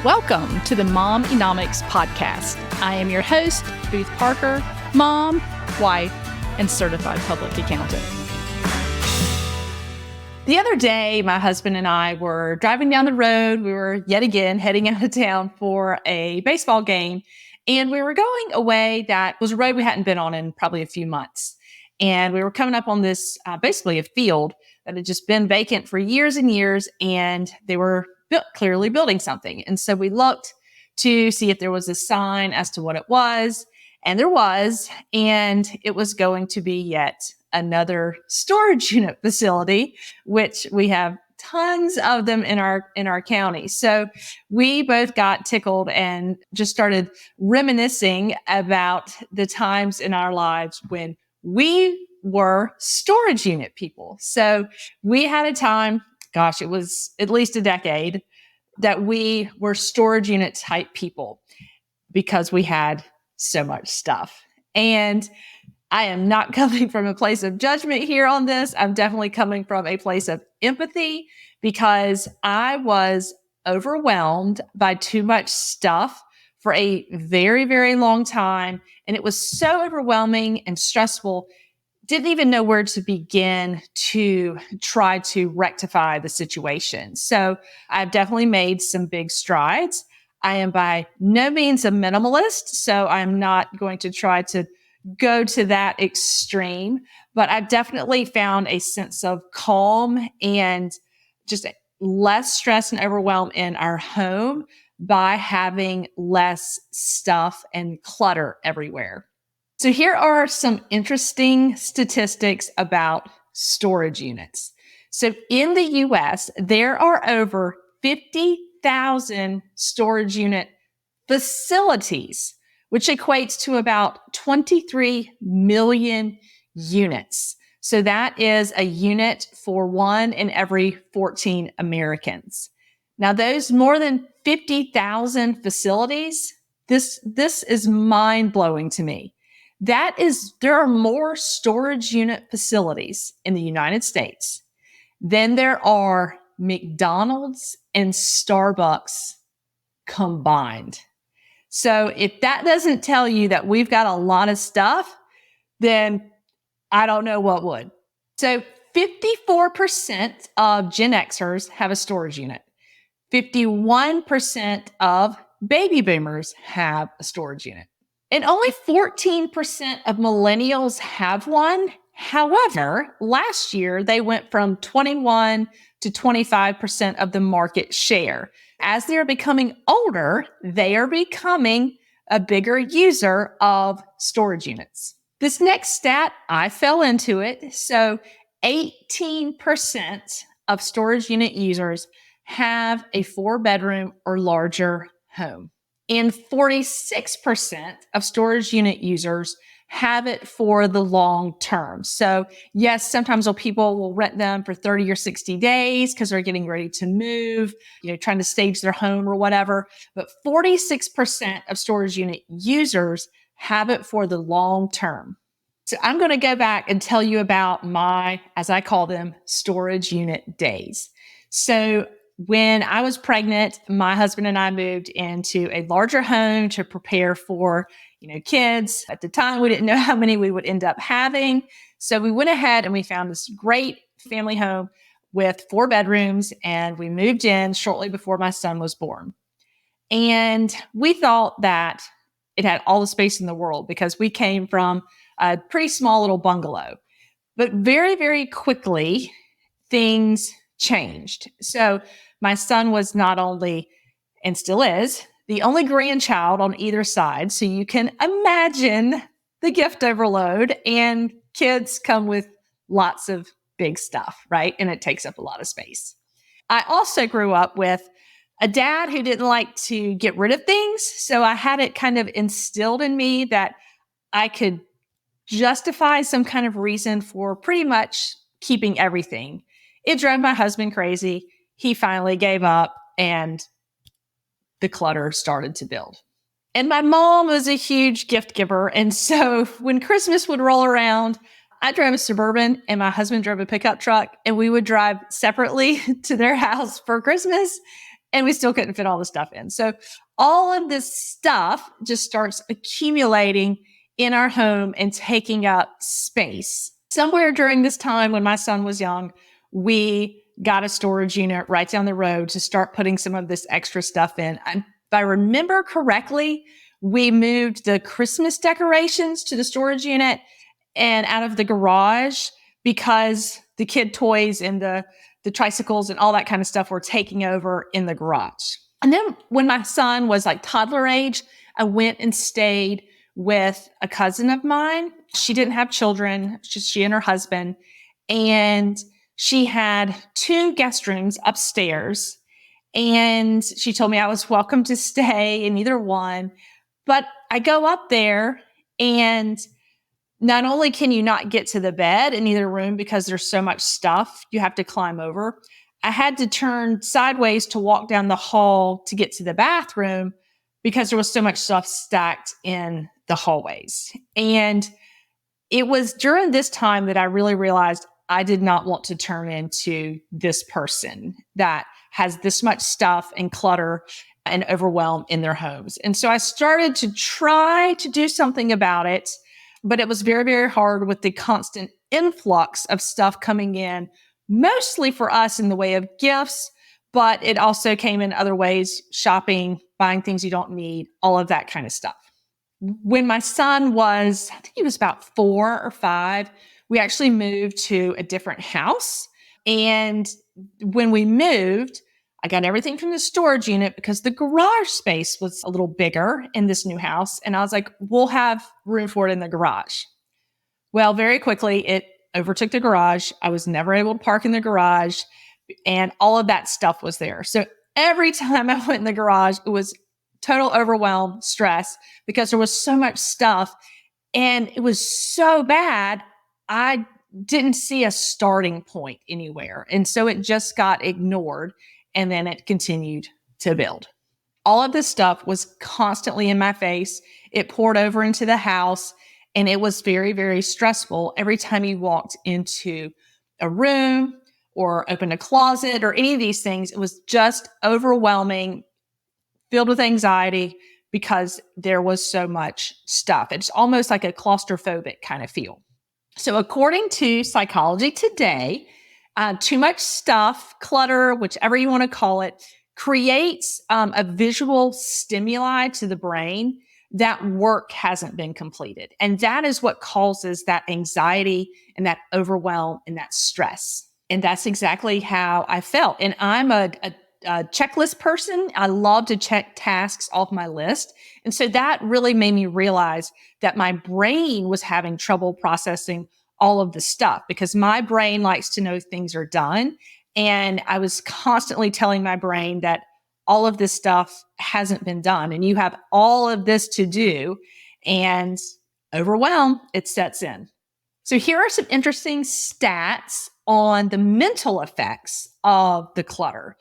Welcome to the MOM-enomics podcast. I am your host, Booth Parker, mom, wife, and certified public accountant. The other day, my husband and I were driving down the road. We were yet again heading out of town for a baseball game, and we were going a way that was a road we hadn't been on in probably a few months. And we were coming up on this, basically a field that had just been vacant for years and years, and they were clearly building something. And so we looked to see if there was a sign as to what it was, and there was, and it was going to be yet another storage unit facility, which we have tons of them in our county. So we both got tickled and just started reminiscing about the times in our lives when we were storage unit people. So we had a time, gosh, it was at least a decade, that we were storage unit type people because we had so much stuff. And I am not coming from a place of judgment here on this. I'm definitely coming from a place of empathy because I was overwhelmed by too much stuff for a very, very long time. And it was so overwhelming and stressful. Didn't even know where to begin to try to rectify the situation. So I've definitely made some big strides. I am by no means a minimalist, so I'm not going to try to go to that extreme, but I've definitely found a sense of calm and just less stress and overwhelm in our home by having less stuff and clutter everywhere. So here are some interesting statistics about storage units. So in the US, there are over 50,000 storage unit facilities, which equates to about 23 million units. So that is a unit for 1 in every 14 Americans. Now, those more than 50,000 facilities, this is mind-blowing to me. There are more storage unit facilities in the United States than there are McDonald's and Starbucks combined. So if that doesn't tell you that we've got a lot of stuff, then I don't know what would. So 54% of Gen Xers have a storage unit. 51% of baby boomers have a storage unit. And only 14% of millennials have one. However, last year they went from 21 to 25% of the market share. As they're becoming older, they are becoming a bigger user of storage units. This next stat, I fell into it. So 18% of storage unit users have a 4-bedroom or larger home. And 46% of storage unit users have it for the long term. So yes, sometimes people will rent them for 30 or 60 days because they're getting ready to move, trying to stage their home or whatever. But 46% of storage unit users have it for the long term. So I'm going to go back and tell you about my, as I call them, storage unit days. So when I was pregnant, my husband and I moved into a larger home to prepare for, kids. At the time, we didn't know how many we would end up having. So we went ahead and we found this great family home with 4 bedrooms, and we moved in shortly before my son was born. And we thought that it had all the space in the world because we came from a pretty small little bungalow. But very, very quickly, things changed. So my son was not only, and still is, the only grandchild on either side. So you can imagine the gift overload, and kids come with lots of big stuff, right? And it takes up a lot of space. I also grew up with a dad who didn't like to get rid of things. So I had it kind of instilled in me that I could justify some kind of reason for pretty much keeping everything. It drove my husband crazy. He finally gave up and the clutter started to build. And my mom was a huge gift giver. And so when Christmas would roll around, I drove a Suburban and my husband drove a pickup truck, and we would drive separately to their house for Christmas. and we still couldn't fit all the stuff in. So all of this stuff just starts accumulating in our home and taking up space. Somewhere during this time when my son was young, we got a storage unit right down the road to start putting some of this extra stuff in. If I remember correctly, we moved the Christmas decorations to the storage unit and out of the garage because the kid toys and the tricycles and all that kind of stuff were taking over in the garage. And then when my son was like toddler age, I went and stayed with a cousin of mine. She didn't have children, just she and her husband. And she had 2 guest rooms upstairs. And she told me I was welcome to stay in either one. But I go up there and not only can you not get to the bed in either room because there's so much stuff you have to climb over, I had to turn sideways to walk down the hall to get to the bathroom because there was so much stuff stacked in the hallways. And it was during this time that I really realized I did not want to turn into this person that has this much stuff and clutter and overwhelm in their homes. And so I started to try to do something about it. But it was very, very hard with the constant influx of stuff coming in, mostly for us in the way of gifts, but it also came in other ways, shopping, buying things you don't need, all of that kind of stuff. When my son was, I think he was about 4 or 5, we actually moved to a different house. And when we moved, I got everything from the storage unit because the garage space was a little bigger in this new house. And I was like, we'll have room for it in the garage. Well, very quickly, it overtook the garage. I was never able to park in the garage, and all of that stuff was there. So every time I went in the garage, it was total overwhelm, stress, because there was so much stuff and it was so bad. I didn't see a starting point anywhere. And so it just got ignored. And then it continued to build. All of this stuff was constantly in my face. It poured over into the house, and it was very, very stressful every time you walked into a room or opened a closet or any of these things. It was just overwhelming, filled with anxiety because there was so much stuff. It's almost like a claustrophobic kind of feel. So according to Psychology Today, too much stuff, clutter, whichever you want to call it, creates a visual stimuli to the brain that work hasn't been completed. And that is what causes that anxiety and that overwhelm and that stress. And that's exactly how I felt. And I'm a checklist person. I love to check tasks off my list. And so that really made me realize that my brain was having trouble processing all of the stuff because my brain likes to know things are done. And I was constantly telling my brain that all of this stuff hasn't been done and you have all of this to do, and overwhelm, it sets in. So here are some interesting stats on the mental effects of the clutter.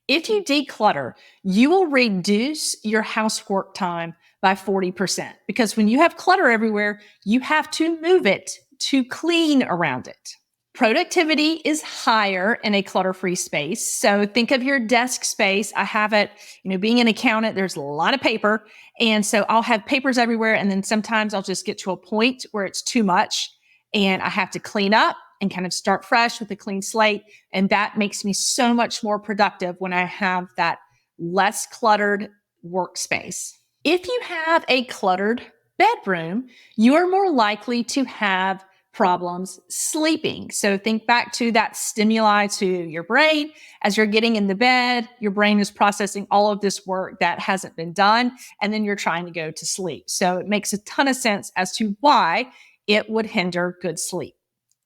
If you declutter, you will reduce your housework time by 40% because when you have clutter everywhere, you have to move it to clean around it. Productivity is higher in a clutter-free space. So think of your desk space. I have it, being an accountant, there's a lot of paper. And so I'll have papers everywhere. And then sometimes I'll just get to a point where it's too much and I have to clean up and kind of start fresh with a clean slate. And that makes me so much more productive when I have that less cluttered workspace. If you have a cluttered bedroom, you are more likely to have problems sleeping. So think back to that stimuli to your brain. As you're getting in the bed, your brain is processing all of this work that hasn't been done, and then you're trying to go to sleep. So it makes a ton of sense as to why it would hinder good sleep.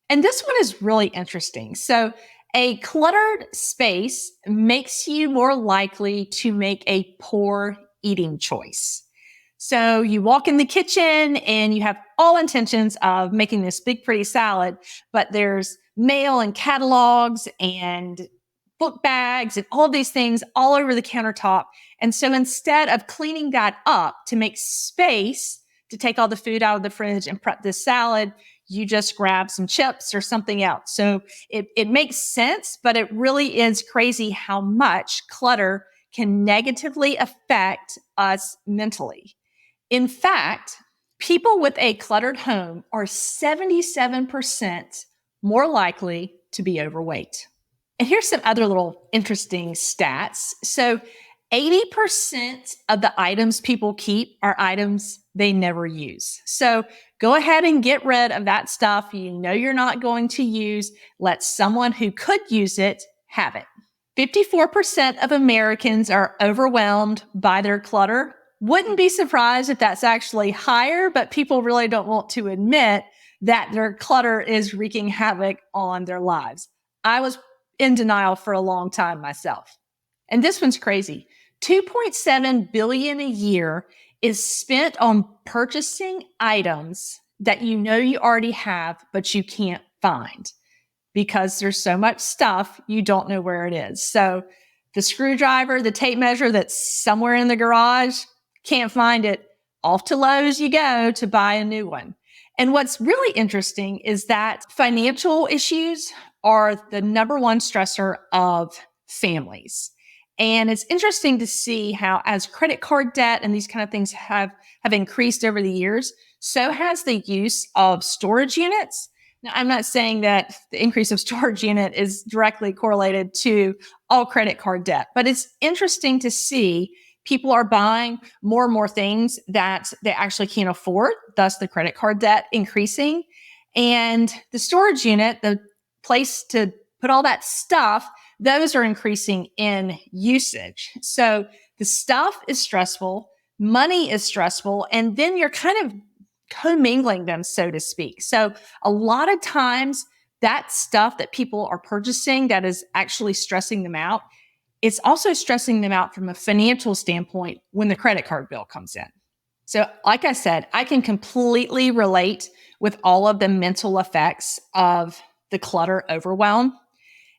And this one is really interesting. So a cluttered space makes you more likely to make a poor eating choice. So you walk in the kitchen and you have all intentions of making this big, pretty salad, but there's mail and catalogs and book bags and all of these things all over the countertop. And so instead of cleaning that up to make space to take all the food out of the fridge and prep this salad, you just grab some chips or something else. So it makes sense, but it really is crazy how much clutter can negatively affect us mentally. In fact, people with a cluttered home are 77% more likely to be overweight. And here's some other little interesting stats. So 80% of the items people keep are items they never use. So go ahead and get rid of that stuff you know you're not going to use. Let someone who could use it have it. 54% of Americans are overwhelmed by their clutter. Wouldn't be surprised if that's actually higher, but people really don't want to admit that their clutter is wreaking havoc on their lives. I was in denial for a long time myself. And this one's crazy. 2.7 billion a year is spent on purchasing items that you know you already have, but you can't find because there's so much stuff you don't know where it is. So the screwdriver, the tape measure that's somewhere in the garage, can't find it. Off to Lowe's you go to buy a new one. And what's really interesting is that financial issues are the number one stressor of families. And it's interesting to see how as credit card debt and these kind of things have increased over the years, so has the use of storage units. Now, I'm not saying that the increase of storage unit is directly correlated to all credit card debt, but it's interesting to see people are buying more and more things that they actually can't afford, thus the credit card debt increasing. And the storage unit, the place to put all that stuff, those are increasing in usage. So the stuff is stressful, money is stressful, and then you're kind of commingling them, so to speak. So a lot of times that stuff that people are purchasing that is actually stressing them out, it's also stressing them out from a financial standpoint when the credit card bill comes in. So like I said, I can completely relate with all of the mental effects of the clutter overwhelm.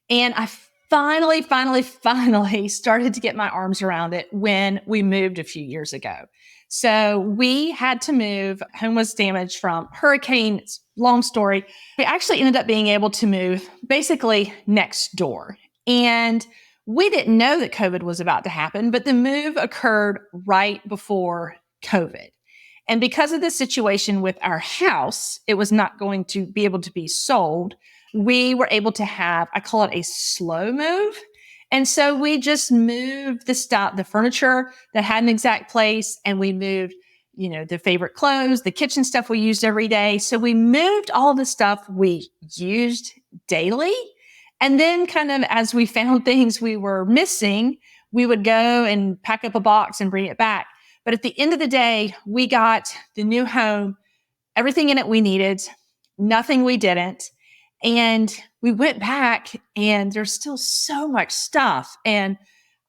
And I finally started to get my arms around it when we moved a few years ago. So we had to move. Home was damaged from hurricane. It's a long story. We actually ended up being able to move basically next door. And we didn't know that COVID was about to happen, but the move occurred right before COVID. And because of the situation with our house, it was not going to be able to be sold. We were able to have, I call it a slow move. And so we just moved the furniture that had an exact place, and we moved, the favorite clothes, the kitchen stuff we used every day. So we moved all the stuff we used daily. And then kind of as we found things we were missing, we would go and pack up a box and bring it back. But at the end of the day, we got the new home, everything in it we needed, nothing we didn't. And we went back and there's still so much stuff. And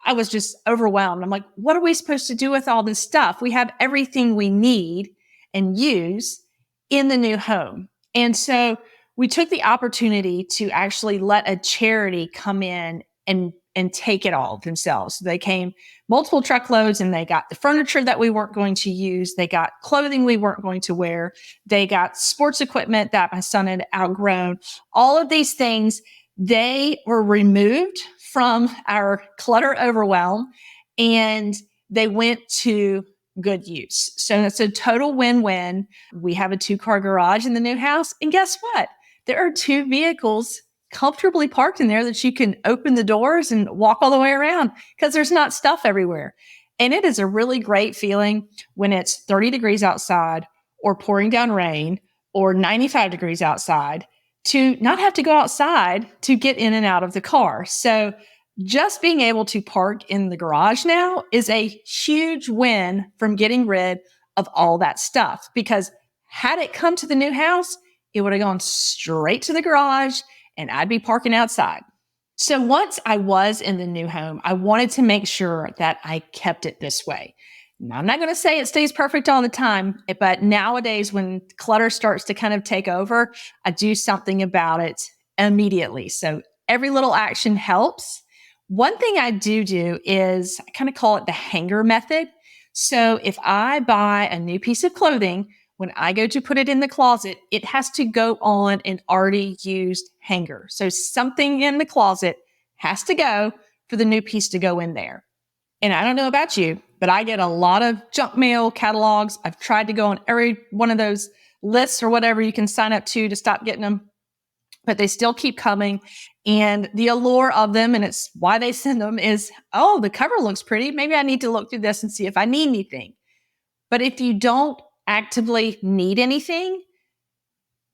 I was just overwhelmed. I'm like, what are we supposed to do with all this stuff? We have everything we need and use in the new home. And so we took the opportunity to actually let a charity come in and take it all themselves. So they came multiple truckloads and they got the furniture that we weren't going to use. They got clothing we weren't going to wear. They got sports equipment that my son had outgrown. All of these things, they were removed from our clutter overwhelm and they went to good use. So it's a total win-win. We have a 2-car garage in the new house. And guess what? There are 2 vehicles comfortably parked in there that you can open the doors and walk all the way around because there's not stuff everywhere. And it is a really great feeling when it's 30 degrees outside or pouring down rain or 95 degrees outside to not have to go outside to get in and out of the car. So just being able to park in the garage now is a huge win from getting rid of all that stuff, because had it come to the new house, it would have gone straight to the garage and I'd be parking outside. So once I was in the new home, I wanted to make sure that I kept it this way. Now, I'm not going to say it stays perfect all the time, but nowadays when clutter starts to kind of take over, I do something about it immediately. So every little action helps. One thing I do is I kind of call it the hanger method. So if I buy a new piece of clothing, when I go to put it in the closet, it has to go on an already used hanger. So something in the closet has to go for the new piece to go in there. And I don't know about you, but I get a lot of junk mail catalogs. I've tried to go on every one of those lists or whatever you can sign up to stop getting them, but they still keep coming. And the allure of them, and it's why they send them, is, oh, the cover looks pretty. Maybe I need to look through this and see if I need anything. But if you don't actively need anything,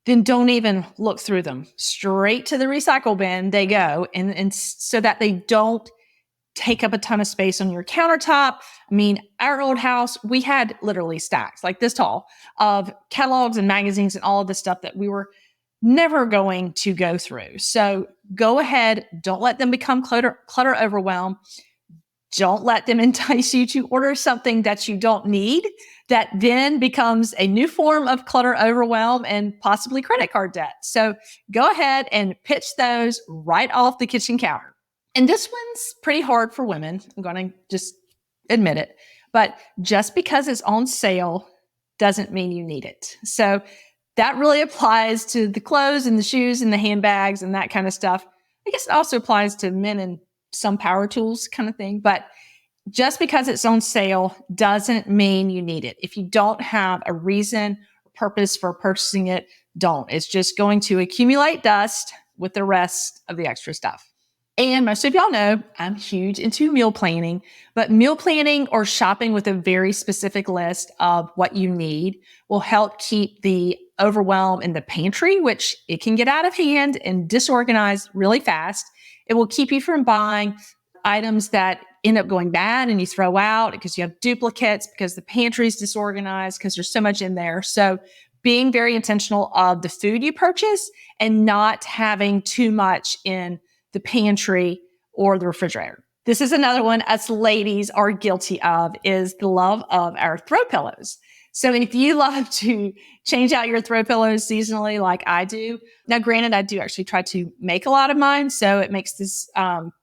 then don't even look through them. Straight to the recycle bin they go. And so that they don't take up a ton of space on your countertop. I mean, our old house, we had literally stacks like this tall of catalogs and magazines and all of the stuff that we were never going to go through. So go ahead. Don't let them become clutter overwhelm. Don't let them entice you to order something that you don't need, that then becomes a new form of clutter overwhelm and possibly credit card debt. So go ahead and pitch those right off the kitchen counter. And this one's pretty hard for women. I'm going to just admit it. But just because it's on sale doesn't mean you need it. So that really applies to the clothes and the shoes and the handbags and that kind of stuff. I guess it also applies to men and some power tools kind of thing. But just because it's on sale doesn't mean you need it. If you don't have a reason or purpose for purchasing it, don't. It's just going to accumulate dust with the rest of the extra stuff. And most of y'all know I'm huge into meal planning, but meal planning or shopping with a very specific list of what you need will help keep the overwhelm in the pantry, which it can get out of hand and disorganized really fast. It will keep you from buying items that end up going bad and you throw out because you have duplicates, because the pantry is disorganized, because there's so much in there. So being very intentional of the food you purchase and not having too much in the pantry or the refrigerator. This is another one us ladies are guilty of, is the love of our throw pillows. So if you love to change out your throw pillows seasonally like I do, now granted, I do actually try to make a lot of mine, so it makes this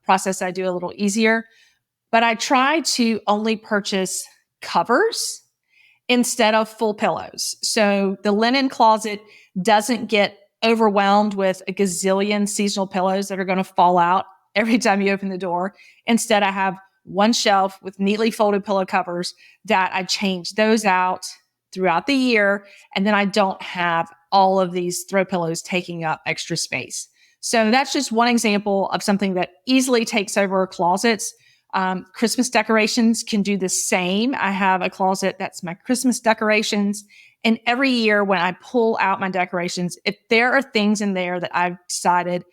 process I do a little easier. But I try to only purchase covers instead of full pillows. So the linen closet doesn't get overwhelmed with a gazillion seasonal pillows that are going to fall out every time you open the door. Instead, I have one shelf with neatly folded pillow covers that I change those out throughout the year. And then I don't have all of these throw pillows taking up extra space. So that's just one example of something that easily takes over closets. Christmas decorations can do the same. I have a closet that's my Christmas decorations. And every year when I pull out my decorations, if there are things in there that I've decided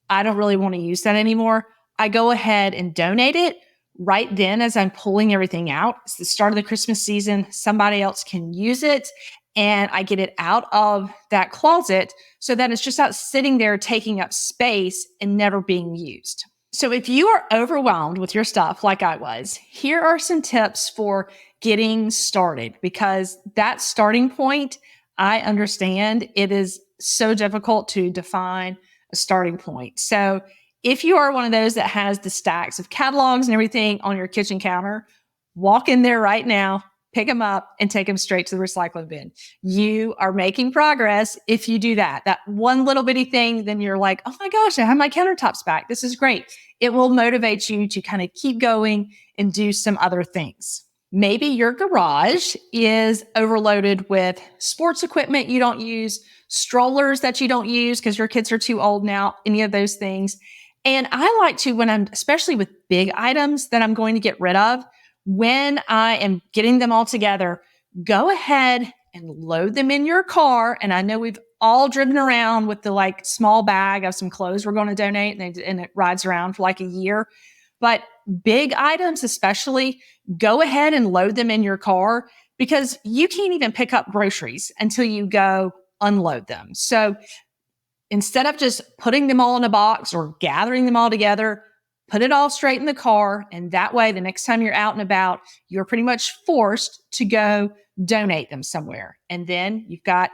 I don't really want to use that anymore, I go ahead and donate it right then as I'm pulling everything out. It's the start of the Christmas season. Somebody else can use it and I get it out of that closet so that it's just out sitting there taking up space and never being used. So if you are overwhelmed with your stuff like I was, here are some tips for getting started, because that starting point, I understand it is so difficult to define a starting point. So if you are one of those that has the stacks of catalogs and everything on your kitchen counter, walk in there right now, pick them up and take them straight to the recycling bin. You are making progress if you do that. That one little bitty thing, then you're like, oh my gosh, I have my countertops back. This is great. It will motivate you to kind of keep going and do some other things. Maybe your garage is overloaded with sports equipment you don't use, strollers that you don't use because your kids are too old now, any of those things. And I like to, when I'm, especially with big items that I'm going to get rid of, when I am getting them all together, go ahead and load them in your car. And I know we've all driven around with the like small bag of some clothes we're going to donate, and it rides around for like a year. But big items, especially, go ahead and load them in your car, because you can't even pick up groceries until you go unload them. So instead of just putting them all in a box or gathering them all together, put it all straight in the car. And that way, the next time you're out and about, you're pretty much forced to go donate them somewhere. And then you've got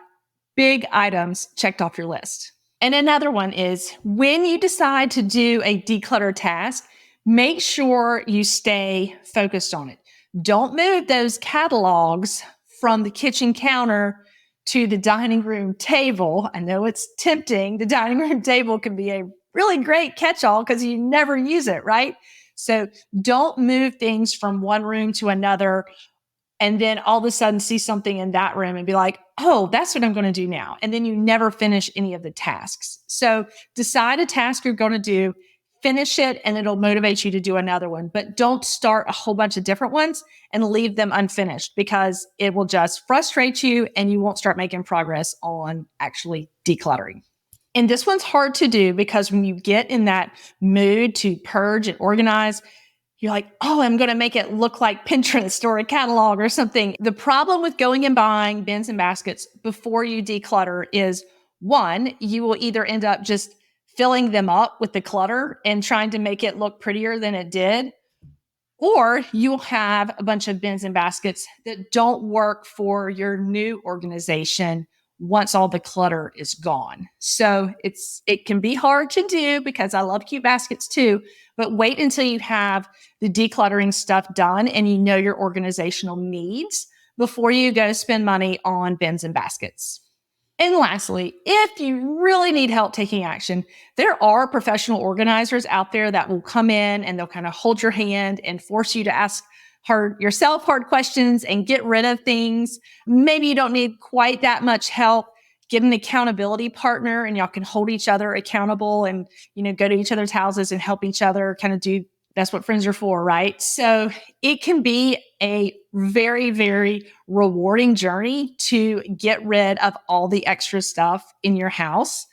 big items checked off your list. And another one is, when you decide to do a declutter task, make sure you stay focused on it. Don't move those catalogs from the kitchen counter to the dining room table. I know it's tempting. The dining room table can be a really great catch-all because you never use it, right? So don't move things from one room to another and then all of a sudden see something in that room and be like, oh, that's what I'm going to do now. And then you never finish any of the tasks. So decide a task you're going to do, finish it, and it'll motivate you to do another one. But don't start a whole bunch of different ones and leave them unfinished, because it will just frustrate you and you won't start making progress on actually decluttering. And this one's hard to do because when you get in that mood to purge and organize, you're like, oh, I'm going to make it look like Pinterest or a catalog or something. The problem with going and buying bins and baskets before you declutter is, one, you will either end up just filling them up with the clutter and trying to make it look prettier than it did, or you'll have a bunch of bins and baskets that don't work for your new organization once all the clutter is gone. So it can be hard to do, because I love cute baskets too, but wait until you have the decluttering stuff done and you know your organizational needs before you go spend money on bins and baskets. And lastly, if you really need help taking action, there are professional organizers out there that will come in and they'll kind of hold your hand and force you to ask yourself hard questions and get rid of things. Maybe you don't need quite that much help. Get an accountability partner and y'all can hold each other accountable and, go to each other's houses and help each other kind of do. That's what friends are for, right? So it can be a very, very rewarding journey to get rid of all the extra stuff in your house.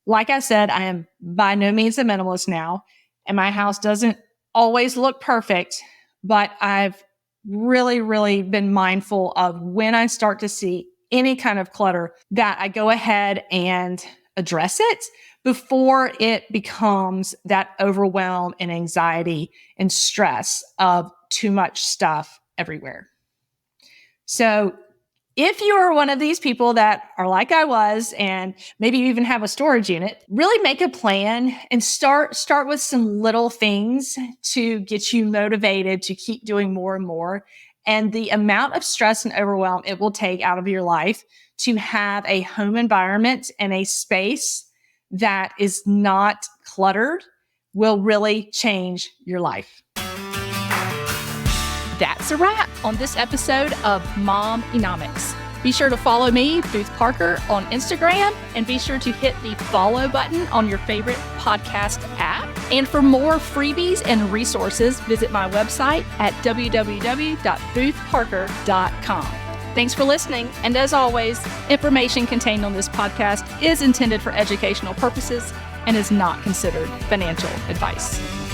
Like I said, I am by no means a minimalist now, and my house doesn't always look perfect, but I've really, really been mindful of when I start to see any kind of clutter that I go ahead and address it before it becomes that overwhelm and anxiety and stress of too much stuff everywhere. So if you are one of these people that are like I was, and maybe you even have a storage unit, really make a plan and start with some little things to get you motivated to keep doing more and more. And the amount of stress and overwhelm it will take out of your life to have a home environment and a space that is not cluttered will really change your life. That's a wrap on this episode of MOM-enomics. Be sure to follow me, Booth Parker, on Instagram, and be sure to hit the follow button on your favorite podcast app. And for more freebies and resources, visit my website at www.boothparker.com. Thanks for listening, and as always, information contained on this podcast is intended for educational purposes and is not considered financial advice.